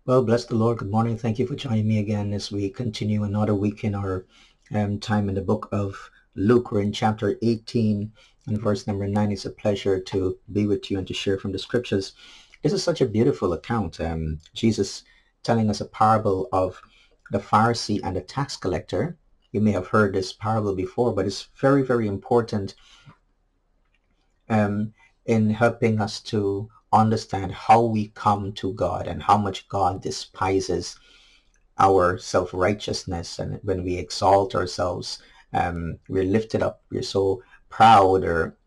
Well, bless the Lord. Good morning. Thank you for joining me again as we continue another week in our time in the book of Luke. We're in chapter 18 and verse number 9. It's a pleasure to be with you and to share from the scriptures. This is such a beautiful account. Jesus telling us a parable of the Pharisee and the tax collector. You may have heard this parable before, but it's very, very important um, in helping us to understand how we come to God and how much God despises our self-righteousness. And when we exalt ourselves, we're lifted up, we're so proud,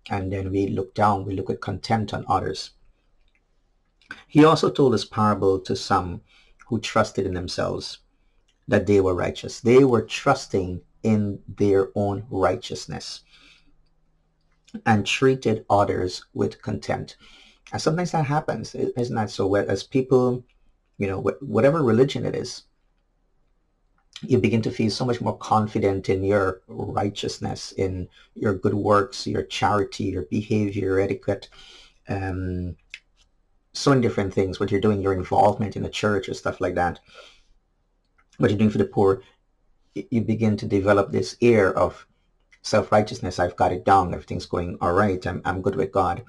and then we look down, we look with contempt on others. He also told this parable to some who trusted in themselves that they were righteous. They were trusting in their own righteousness and treated others with contempt. And sometimes that happens, isn't that so? As people, whatever religion it is, you begin to feel so much more confident in your righteousness, in your good works, your charity, your behavior, your etiquette, um, so many different things, what you're doing, your involvement in the church or stuff like that, what you're doing for the poor. You begin to develop this air of self-righteousness. I've got it down. Everything's going all right. I'm good with God.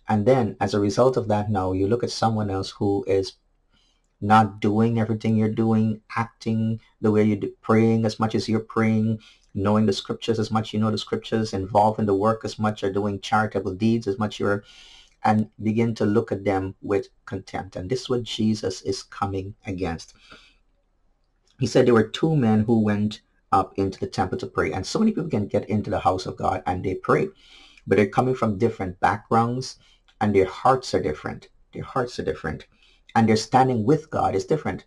And then as a result of that, now you look at someone else who is not doing everything you're doing, acting the way you do, praying as much as you're praying, knowing the scriptures as much you know the scriptures, involved in the work as much, or doing charitable deeds as much you're, and begin to look at them with contempt. And this is what Jesus is coming against. He said there were two men who went up into the temple to pray. And so many people can get into the house of God and they pray, but they're coming from different backgrounds and their hearts are different. Their hearts are different. And their standing with God is different.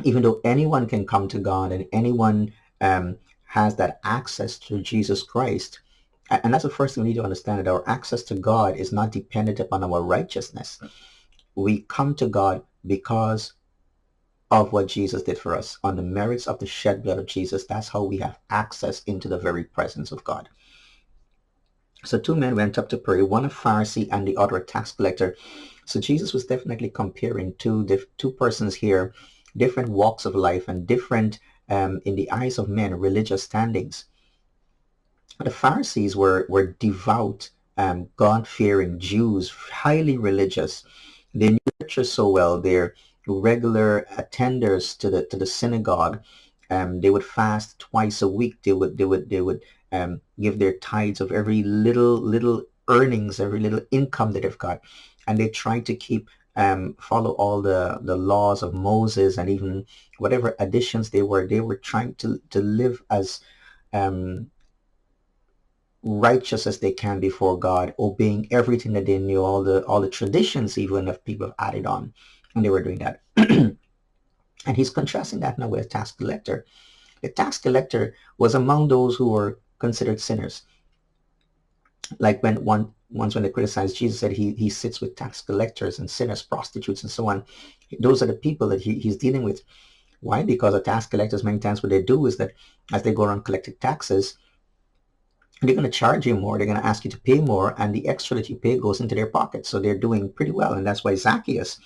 Even though anyone can come to God and anyone has that access to Jesus Christ. And that's the first thing we need to understand, that our access to God is not dependent upon our righteousness. We come to God because of what Jesus did for us. On the merits of the shed blood of Jesus, that's how we have access into the very presence of God. So two men went up to pray, one a Pharisee and the other a tax collector. So Jesus was definitely comparing two persons here, different walks of life and different, in the eyes of men, religious standings. The Pharisees were devout, God-fearing Jews, highly religious. They knew scripture so well. They're regular attenders to the synagogue. They would fast twice a week. They would give their tithes of every little earnings, every little income that they've got, and they tried to keep follow all the laws of Moses, and even whatever additions they were trying to live as um, righteous as they can before God, obeying everything that they knew, all the traditions even of people have added on, and they were doing that. And he's contrasting that now with a tax collector. The tax collector was among those who were considered sinners. Like once when they criticized Jesus, said he sits with tax collectors and sinners, prostitutes, and so on. Those are the people that he's dealing with. Why? Because the tax collectors, many times what they do is that as they go around collecting taxes, they're going to charge you more. They're going to ask you to pay more, and the extra that you pay goes into their pocket. So they're doing pretty well, and that's why Zacchaeus,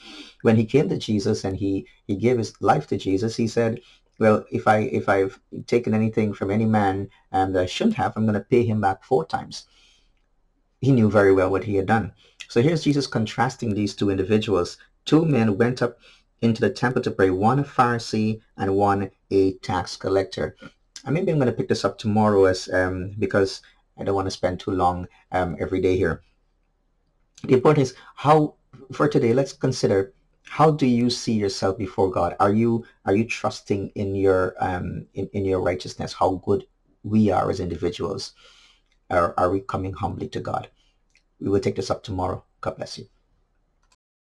when he came to Jesus and he gave his life to Jesus, he said, "Well, if I've taken anything from any man and I shouldn't have, I'm going to pay him back 4 times." He knew very well what he had done. So here's Jesus contrasting these two individuals. Two men went up into the temple to pray, one a Pharisee and one a tax collector. And maybe I'm going to pick this up tomorrow as because I don't want to spend too long every day here. The important is how, for today, let's consider, how do you see yourself before God? Are you trusting in your righteousness, how good we are as individuals? Or are we coming humbly to God? We will take this up tomorrow. God bless you.